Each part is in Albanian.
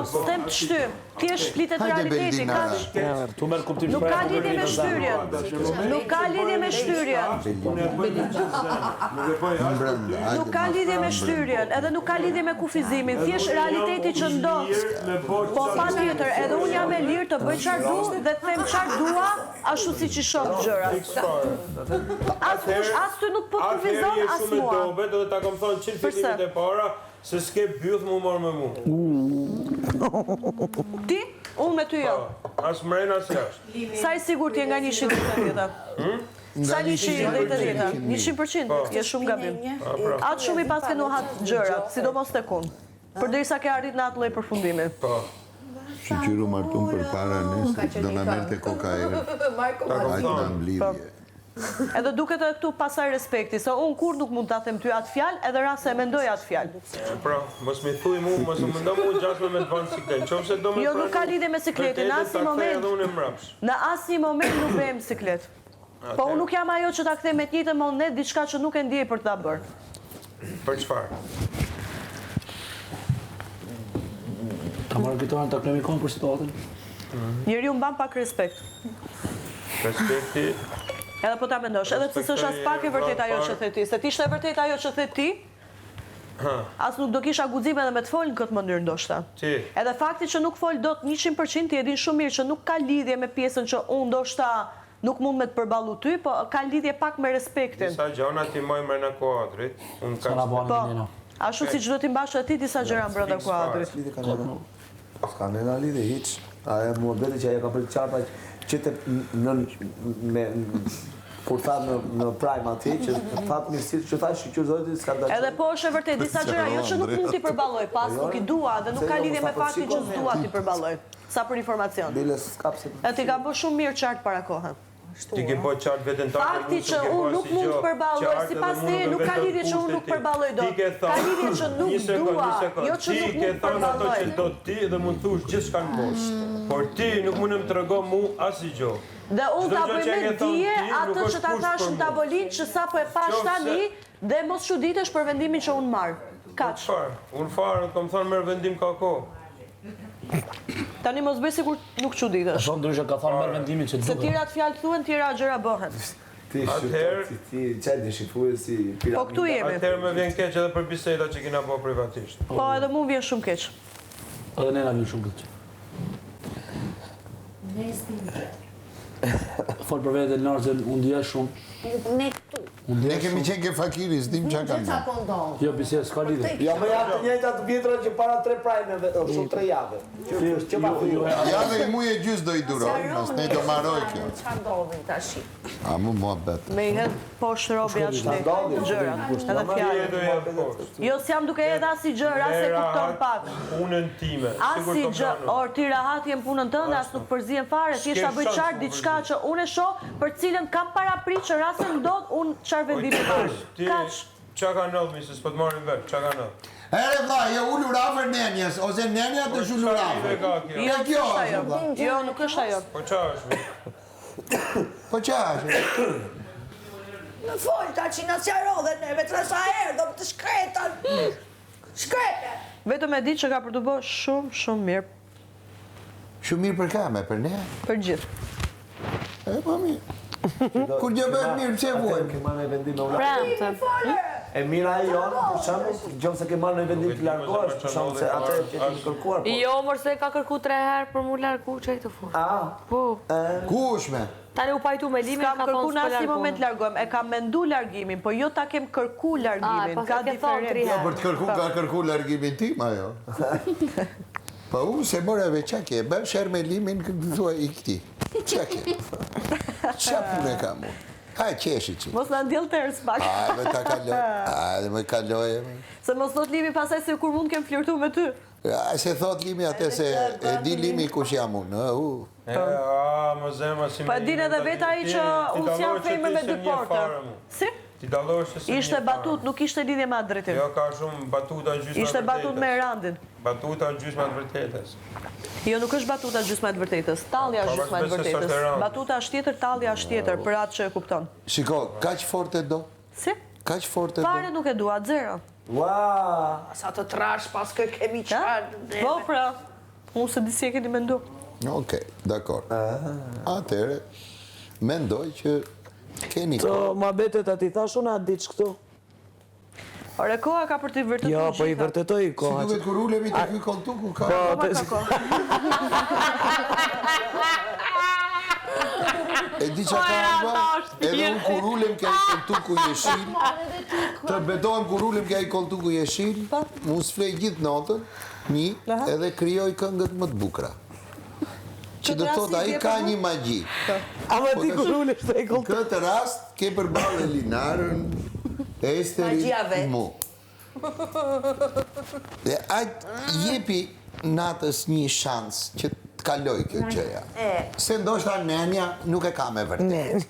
s'tem të shtyp. Thjesht flitet realiteti, nuk ka lidhje me shtyrjen. Nuk ka lidhje me shtyrjen. Nuk ka lidhje me shtyrjen, edhe nuk ka lidhje me kufizimin. Thjesht realiteti që ndodh. Po patjetër, edhe unë jam e lirë të bëj çfarë du dhe të them çfarë dua, ashtu siç i shoh gjërat. As ty nuk po kufizon as mua. Do ta kam thonë 100 fitimet e para se s'ke byth mu marrë me mu. Ti? Unë me ty jo. As mrena as jashtë. Sa i sigurt je nga 100 deri te 10? Sa 100 deri te 10? 100%, je shumë gabim. Atë shumë i pas ke nuhat gjërat, sidomos tek unë. Përderisa ke arrit në atë lloj përfundimi. Shqyru martun për para nësë, do në mërë të kokairë. Ajtë në mblidhje. Edhe duket edhe këtu pasaj respekti, se unë kur nuk mund të atem ty atë fjalë, edhe rase e mendoj atë fjalë. Pra, mos me thuj mu, mos me ndo mu gjasme me të vanë siklet. Jo, nuk ka lidhje me sikletin, në asnjë moment. Në asnjë moment nuk bëhem siklet. Po unë nuk jam ajo që ta kthem me të njëjtën monet diçka që nuk e ndjej për ta bërë. Për çfarë? Ta marrë gitarën ta klemi kon për situatën. Njeriu mban pak respekt. Respekti. Edhe po ta mendosh, edhe pse s'është as pak e vërtet ajo që the ti, se ti ishte e vërtet ajo që the ti, as nuk do kisha guxim edhe me të folë në këtë mënyrë ndoshta. Edhe fakti që nuk fol dot 100% ti e din shumë mirë që nuk ka lidhje me pjesën që unë ndoshta nuk mund me të përballu ty, po ka lidhje pak me respektin. Disa gjëra ti mojmë në kuadrit, unë ka po, ashtu siç do t'i mbash ti disa gjëra brenda kuadrit. S'ka nëna lidhje hiç. Ajo muhabeti që ajo ka bërë qarta që kur thatë në prime ati, që thatë mirësirë, që thashë që zoti s'ka dashur. Edhe po është e vërtet, disa gjëra jo që nuk mund t'i përballoj, pas nuk i dua dhe nuk ka lidhje me faktin që s'dua t'i përballoj. Sa për informacion. E ti ka bërë shumë mirë qartë para kohën. Ti ke po qartë veten tënde. Fakti që unë nuk mund të përballoj, sipas teje nuk ka lidhje që unë nuk përballoj dot. Ka lidhje që nuk dua, jo që nuk mund të përballoj. Ti ke thënë ato që do ti dhe mund thush gjithçka në botë. Por ti nuk mundem të rego mu asgjë. Dhe unë ta bëj me dije atë që ta thash në tavolinë që sa po e pash tani dhe mos çuditesh për vendimin që unë marr. Kaç. Unë farë, kam thënë merr vendim ka kohë. Tani mos bëj sikur nuk çuditesh. Ashtu ndryshe ka thënë merr vendimin që duhet. Se tjerat fjalë thuhen, tjera gjëra bëhen. Ti çaj shifues si piramidë. Po këtu jemi. Atëherë më vjen keq edhe për bisedat që kena bërë privatisht. Po edhe mua vjen shumë keq. Edhe nena vjen shumë keq. Fol për vetë Elnarë, unë dhja shumë. Ne kemi qenë ke fakiri, s'dim që ka ndodhur. Jo, biseda s'ka lidhje. Jo, më janë të njëjta të vjetra që para 3 prajmeve, shumë 3 jave. Që pa thuju. Jave i muje gjys do i duroj, mas ne do maroj kjo. Çfarë ndodhi tash? A mu mua betë. Me i hedh poshtë robja shte, gjëra, edhe fjallë. Jo, s'jam duke edhe asi gjëra, se kupton pak. Punën time. Asi gjë, or ti rahat jem punën tënde, as nuk përzihen fare, ti është ta bëj qartë diçka që unë e shoh, për cilën kam paraprit që rase ndodh, unë çfarë vendimi bash. Kaç? Çka ka ndodhur, se s'po të marrim vesh, çka ka ndodhur? Ere vlla, je ulur afër nenjes, ose nenja të shulur afër. Jo, kjo është ajo. Jo, nuk është ajo. Po çfarë është? Po çfarë është? Në fol, ta që në sjarë dhe neve të rasa herë, do të shkretan. Shkrete! Vetëm e di që ka për të bërë shumë mirë. Shumë mirë për kame, për ne? Për gjithë. E po mirë. Kur gjë bëhet mirë, pse vuajmë? E mira e jonë, për shembull, gjon se ke marrë në vendim të largohesh, për shembull se atë që ti kërkuar. Jo, mor se ka kërku 3 herë për mu largu çaj të fort. Po. Kush me? Tani u pajtu me limin, ka kërku në asnjë moment largohem, e kam mendu largimin, po jo ta kem kërku largimin, ka diferencë. Jo, për të kërku ka kërku largimin tim ajo. Po u se morave çake, bën sherr me limin thua i këtij. Çake. Çfarë punë kam unë? Ha, qeshi që. Mos në ndjellë tërës pak. Ajme ta kaloj. Ajme me kaloj. Se mos thot Limi pasaj se kur mund kem flirtu me ty. Se thot Limi atë se e di Limi kush jam unë. Më zemra si me... Po e din edhe veta i që unë s'jam fejme me dy porta. Si? Ti dallosh se si... Ishte batut, nuk ishte lidhje me atë drejtim. Jo, ka shumë batuta gjysma të vërtetës. Ishte batut me Erandin. Batuta gjysma të vërtetës. Jo, nuk është batuta gjysma të vërtetës, tallja është gjysma të vërtetës. Batuta është tjetër, tallja është tjetër, për atë që e kupton. Shiko, kaq forte do? Si? Kaq forte do? Fare nuk e dua, zero. Sa të trash pas kë kemi qartë. Po, pra. Unë se di si e keni mendu. Okej, dakor. Atëre, mendoj që keni Të ma betet ati thash unë atë diç këtu. Ore, koha ka për të vërtetuar Jo, po i gjitha. vërtetoj Si koha. duket kur ulemi të ky kontuku ka. Koma ka kohë. E di që ka arba, edhe unë kur ulem kja i kontuku jeshil, të betohem kur ulem kja i kontuku jeshil, mu s'flej gjithë natën, edhe kryoj këngët më të bukra. Që do thot, a i ka një magji. Ama ti kur ulesh të e Në kontu. këtë rast, ke përballë Elinarën, Esterin, Magjia vet. mu. Dhe ajt jepi natës një shans që të kaloj kjo gjëja. Se ndoshta nenja nuk e ka me vërtet.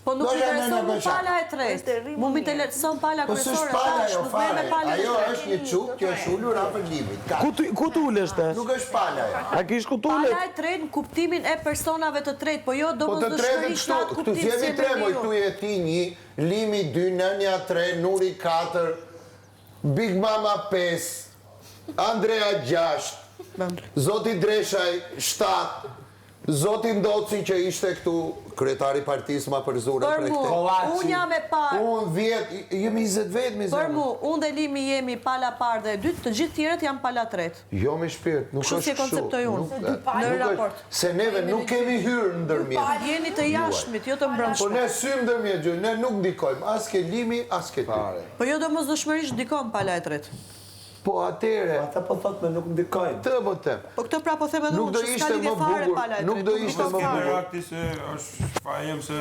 Po nuk Do i janë intereson në mu bësha. pala e tretë. Mu mi të letëson pala Po s'është kryesore, pala tash, jo nuk me me fare. pala e Ajo tretë. është një çuk që është ulur afër limit. Ka. Ku t'ulesh te? Nuk është pala jo. A kish ku t'ulet? Pala e tretë në kuptimin e personave të tretë, po jo Po të tretë domosdoshmërisht atë këtu kuptim si jemi e tre, moj, ju. këtu je ti një, Limi 2, Nënja 3, Nuri 4, Big Mama 5, Andrea 6, Zoti Dreshaj 7, Zoti Ndoci që ishte këtu, kryetari partisë ma përzura Për për mu, këte. unë jam e parë. Unë 10, jemi 20 vetë, mi Për zemë. mu, unë dhe Limi jemi pala parë dhe e dytë, të gjithë tjerët janë pala tretë. Jo me shpirt, nuk Kështu është si e konceptoj unë, Nuk- në nuk është- raport. Se neve nuk kemi hyrë në ndërmjet. Jeni të jashtëmit, jo të Po mbrëmshme. ne symë ndërmjet gjë, ne nuk ndikojmë, as ke Limi, as ke ti. Po jo domosdoshmërisht ndikon pala e tretë. Po atere, Ata po thot me nuk ndikojnë. të po them. Po këtë pra po them edhe Nuk unë do që s'ka ishte lidhje më fare bukur, pala e tretë. nuk do ishte më Ke bukur. reakti se është fajem se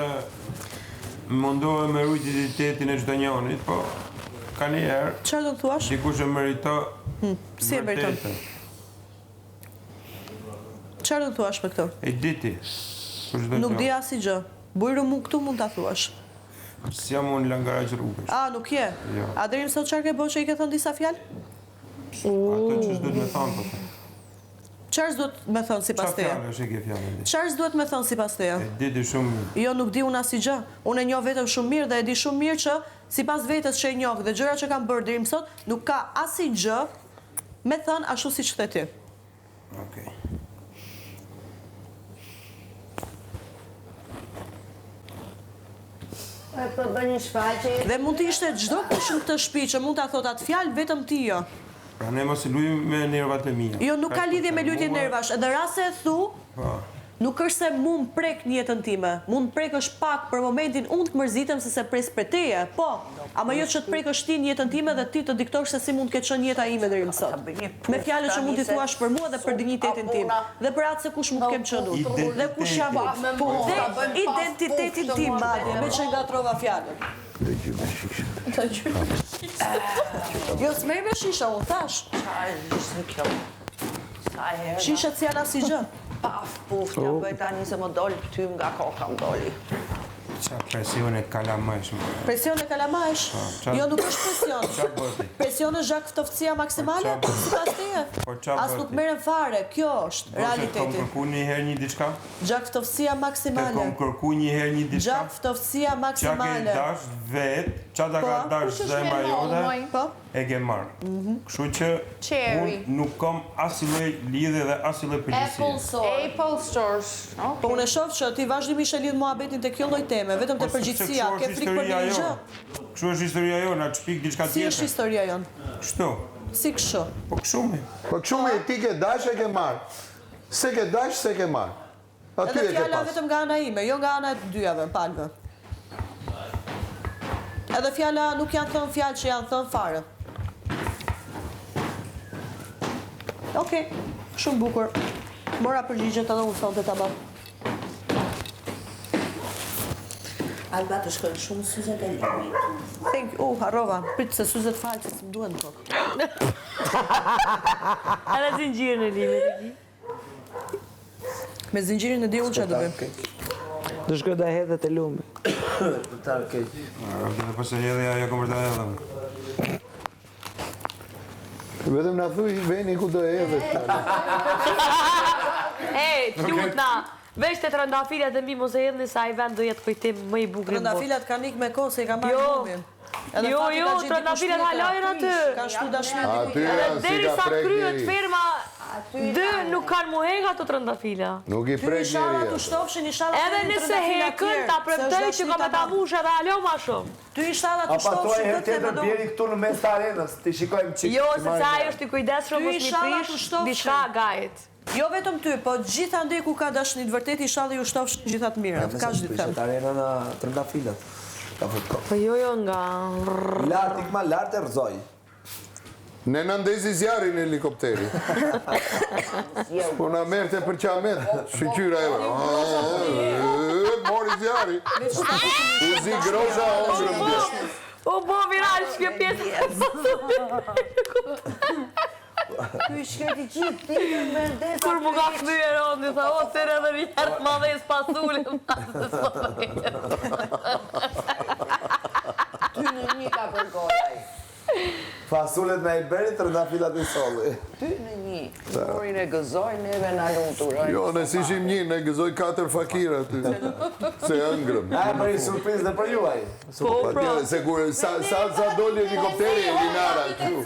mundohem me rujt identitetin e çdo njonit, po ka një herë Çfarë do të thuash? dikush e merito Si e meriton? vërtetën. Çfarë do të thuash me këtë? E diti. Për çdo Nuk gjë. di asgjë. Bujru mu këtu mund ta thuash. Si jam unë langaraq rrugësh. A, nuk je? Jo. A deri më sot çfarë ke bërë që i ke thënë disa fjalë? Ato që s'do të me thonë, po them. Çfarë s'duhet me thënë sipas Çfarë teje? fjallë është e ke fjallën di? Çfarë s'duhet me thënë sipas teje? E diti shumë Jo, nuk di unë asgjë. Unë e njoh vetëm shumë mirë dhe e di shumë mirë që sipas vetes që e njoh dhe gjërat që kam bërë deri më sot, nuk ka asgjë me thënë ashtu siç the ti. Okej. Po bën një shfaqje. Dhe mund të ishte çdo kush në këtë shtëpi që mund ta thotë atë fjalë, vetëm ti jo. Pra ne mos i lujmë me nervat e mia. Jo, nuk ka lidhje me lutje nervash. Edhe raste e thu, Po. nuk është se mund prek në jetën time. Mund prek është pak për momentin unë të mërzitem se se pres për teje. Po, ama jo që të prek është ti në jetën time dhe ti të diktosh se si mund të ketë qenë jeta ime deri më sot. Me fjalët që mund t'i thuash për mua dhe për dinjitetin tim. Dhe për atë se kush më kem qenë. Dhe kush jam unë. Dhe identitetin tim, madje, me që ngatrova fjalën. Jo, s'merr me shisha, unë thash. Çfarë është kjo? Sa herë. Shishat si janë asgjë. Paf, puf, ja bëj tani se më doli ptym nga koka më doli. Qa presione kalamajshme. Presion e kalamajsh? qa- Jo, nuk është presion. Qa bëti? Presion është zhakftofësia maksimale? Po, qa- Sipas teje? Po, qa As nuk bëti? merren fare, kjo është Kom realiteti. kërku një herë një diçka? Zhakftofësia Te maksimale. kom kërku një herë një diçka? Zhakftofësia Qa ke maksimale. dash vet, qa ta ka Po, dash zemra jote, Po? e ke marrë. Kështu që Cherry. unë nuk kam asnjë lidhje dhe asnjë përgjegjësie. Apple Stores. Po unë e shoh që ti vazhdimisht e lidh muhabetin te kjo lloj teme, vetëm te Po, sepse përgjithësia, kështu ke është frikë për historia një gjë. jonë. Kështu është historia jonë, na çpik diçka Si është tjetër. historia jon? Kështu. Si kështu? Po kështu mi. Po kështu me ti ke dash e ke marr. Se ke dash, se ke marr. Aty Edhe e ke fjala pas. vetëm nga ana ime, jo nga ana e të dyjave, palve. Edhe fjala nuk janë thënë fjalë që janë thënë fare. Okej, shumë bukur. Mora përgjigjet edhe unë sonte tamam. Alba të shkojnë shumë syzet e limit. Thank you. Harrova. Prit se syzet falë që s'm duhen kokë. Edhe zinxhirin e limit. Me zinxhirin e di unë çfarë do bëj. Do shkoj da hedhet e lumbi. Dhe pas e hedhe ajo kom vërtet edhe. Vetëm na thuj veni ku do edhe. E, t'lutna. Veç të trëndafilat e mbi mos e hedhni sa ai vend do jetë kujtim më i bukur i botë. Trëndafilat kanë ikë me kohë se i ka marrë Jo. lumin. Edhe Jo, fati jo, ka gjetë trëndafilat dikush tjetër. halajnë aty. Ka shtu dashmi Aty Edhe janë si deri ka sa prek kryet deri. ferma, dë nuk kanë mu hek ato trëndafila. Nuk i Ty prek inshallah njeri. tu shtofshin, inshallah. Edhe nëse hekën, ta premtoj që ka me ta mush edhe alo ma shumë. Ty inshallah tu Apa to e shtofshin herë këtë tjetër me do. bjeri këtu në mes të arenës, ti shikojmë qik. Jo, se sa ajo është i kujdesshëm mos një inshallah tu prish, shtofshin. diçka gajt. Jo vetëm ty, po gjitha ndej ku ka dashnit vërtet inshallah ju shtofshin gjitha të mirat. Ka çdo të them. Të arena në trëndafilat. Ka fut kohë. Po jo nga... Lart, ik ma lart e rëzoj. Ne në ndezi zjarin e helikopteri. Po na merte për qamet, shqyra e mori zjari. Uzi groza ongërëm. O bo viral shkjo pjesë. Ky shketi gjithë, ti me ndesa. Kur mu ka këthyre rondi, tha, o, tërë edhe një herë ma dhe spasulim. Ty në një ka përgojaj. Fasulet me i berit, trëndafilat i solli. Ty në një. Morin e gëzoj, neve në lumturoj. Jo, ne si ishim një, ne gëzoj 4 fakira ty. Se ëngrëm. A e për i surpriz dhe për juaj. Po, pra. Se kur sa doli helikopteri e Linara këtu.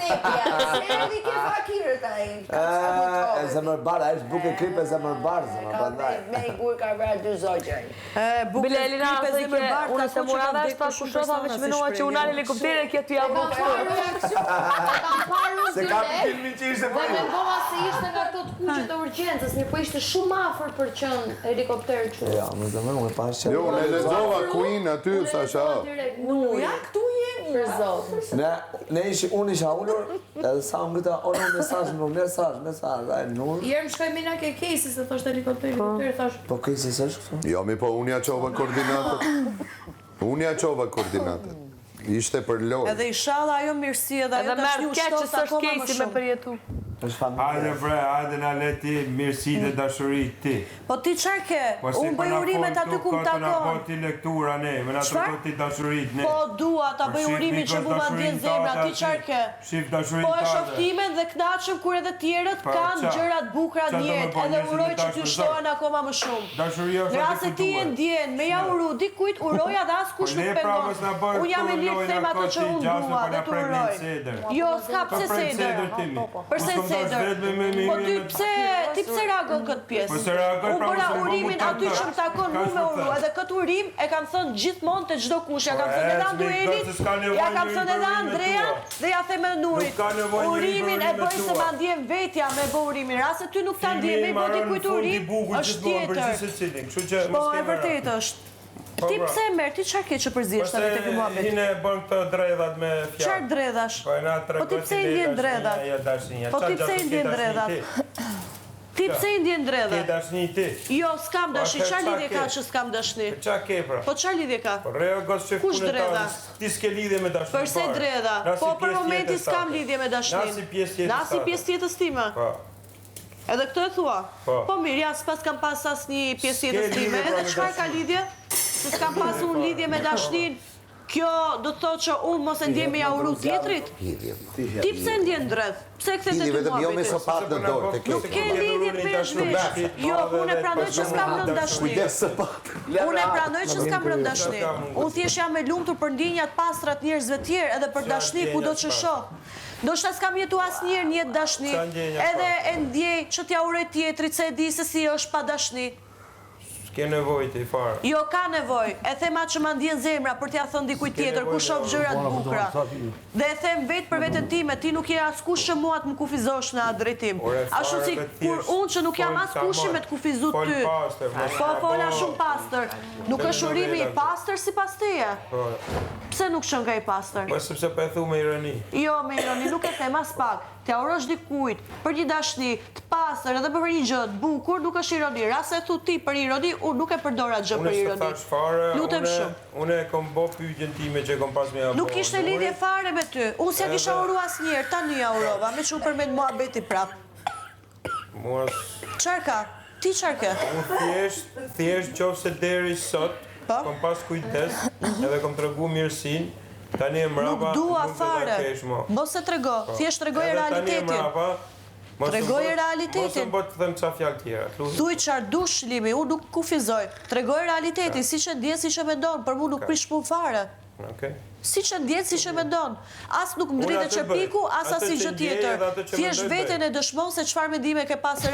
Erdi ke fakirët a i. E zemërbar, a ishtë buke klip e zemërbar, zëma, bandaj. Me i kur ka vra dy zogjaj. Bile Elina thë që unë se mura vesh ta kushota veç menua që unë helikoptere kjo t'ja bu kështu. Se ka filmin që ishte për ju. Mendova se ishte nga ato të kuqe të urgjencës, mirë po ishte shumë afër për qenë helikopter që. Ja, më zëmë, më pas që... Jo, ne lexova Queen aty, thasha. Ja, këtu jemi. Për zotë. Unë isha ullur, edhe sa më këta, ono mesazh, a e nur. Jerë më shkoj mina ke kejsi se thoshtë helikopter, thash. Po këjsi se është këtu? Jo, mi po, unë ja qova koordinatët. Unë ja qova koordinatët. Ishte për lojë. Edhe inshallah ajo mirësi edhe ajo Edhe tash merë një keq që shtot s'është akoma më kejsi me shumë. përjetu. është familje. Hajde bre, hajde na leti mirësi dhe dashuri ti. Po ti çfarë ke? Unë bëj urimet aty ku më Na po takon. ti lektura ne, më na Çfarë? tregoj ti dashurit ne. Po dua ta bëj shif urimin që Nikos mu ma ndjen dashurinë zemra, tate ti çfarë aty. ke? Shif dashurinë Po e tate. shoftimen dhe kënaqem kur edhe tjerët Pa, kanë qa? gjëra të bukura Qa do në me jetë, bo edhe njerëzit uroj me që tash t'ju në shtohen akoma më shumë. Dashuria është Në aty rast se ku ti e duhet. ndjen, me ja uru dikujt, uroja dhe as kush Po nuk ne pra pengon. mos na bëj Unë jam e lirë të them ato që unë dua dhe të uroj. Jo, s'ka pse seder. Përse seder? Po ti pse reagon këtë pjesë? Po se reagoj, Unë pra, bëra mos e urimin bëmu aty që më takon mu me uru, edhe këtë urim e kam thënë gjithmonë të çdo kush, ja kam thënë edhe Anduelit, ja kam thënë edhe Andrea dhe ja them edhe Nurit. Urimin e bëj se ma ndjen vetja me bë urimin. Rase ty nuk ta ndjen me bë dikujt urim, është tjetër. Po e vërtet është. Ti pse merr, ti çfarë ke që përzihesh tani tek Muhameti? Hine bën këto dredhat me fjalë. Çfarë dredhash? Po na tregoj. Po ti pse i ndjen dredhat? Po ti pse i ndjen dredhat? Ti pse i ndjen Ke dredhat? dashni ti. Jo, s'kam dashni. Çfarë qa lidhje ke? ka që s'kam dashni? Qa ke pra? Po çfarë lidhje ka? Po reo gos që Kush dredha? Ti s'ke lidhje me dashni. Përse dredha? Po për momenti s'kam lidhje me dashnin. Nasi pjesë tjetër. Nasi pjesë tjetës time. Po. Edhe këtë e thua? Po. Po mirë, ja s'pas kam pas asnjë pjesë tjetës S'ke time. lidhje, pra, Edhe me çfarë ka dashnin. lidhje? Se s'kam pas unë lidhje me dashnin. Kjo do të thotë që unë mos e ndjem me ja uru tjetrit? Ti pse ndjen dredh? Pse kthe Hidhi te vetëm jo me sopat në dorë të Nuk kjo. ke lidhje peshvesh. Jo, unë e pranoj që s'kam rënë dashni. Kujdes sopat. Unë e pranoj që s'kam rënë dashni. Unë thjesht jam e lumtur për ndjenjat pastra të njerëzve të tjerë, edhe për dashni kudo që shoh. Ndoshta s'kam jetu asnjëherë një jetë dashni. Edhe e ndjej që t'ja uroj tjetrit se e di se si është pa dashni. S'ke nevojë ti fare. Jo, ka nevojë. E them atë që ma ndjen zemra për t'ja thënë dikujt tjetër ku shoh gjëra të bukura. Dhe e them vetë për veten time, ti nuk je askush që mua të më kufizosh në atë drejtim. Ashtu si kur unë që nuk jam askush me të kufizu ty. Po fola shumë pastër. Nuk është urimi i pastër sipas teje. Pse nuk shën nga i pastër? Po sepse po e thu me ironi. Jo, me ironi, nuk e them as pak. T'ja urosh dikujt për një dashni të pastër edhe për një gjë të bukur, nuk është ironi. Rase e thu ti për ironi, unë nuk e përdor atë gjë Unë për s'të ironi. thash fare, Lutem shumë. unë e kom bo pyetjen time që kom pas me ja bo. Nuk ishte lidhje fare me ty. Unë s'ja kisha uru asnjëherë, tani ja urova, me që u përmend muhabeti prap. Mua Çfarë ka? Ti çfarë ke? unë thjesht qofse deri sot Po? kom pas kujdes edhe kom tregu mirësinë. Tani e mrapa. Nuk dua nuk do ta fare. kesh, mo. Mos e trego, thjesht tregoje Edhe tani e realitetin. mrapa, mos Tregoje më bë- realitetin. Mos më bë të them ça fjalë tjera. lutem. Thuj çfarë dush Limi, unë nuk kufizoj. Tregoj realitetin, siç e ndjen, siç e mendon, për mua nuk prish punë fare. Okej. Siç e ndjen, siç e mendon. As nuk më Unë dritet atë bëj. çepiku, as Atë asnjë që gjë ndjej tjetër. edhe atë që Thjesht mendoj bëj. veten e dëshmon se çfarë mendime ke pas real.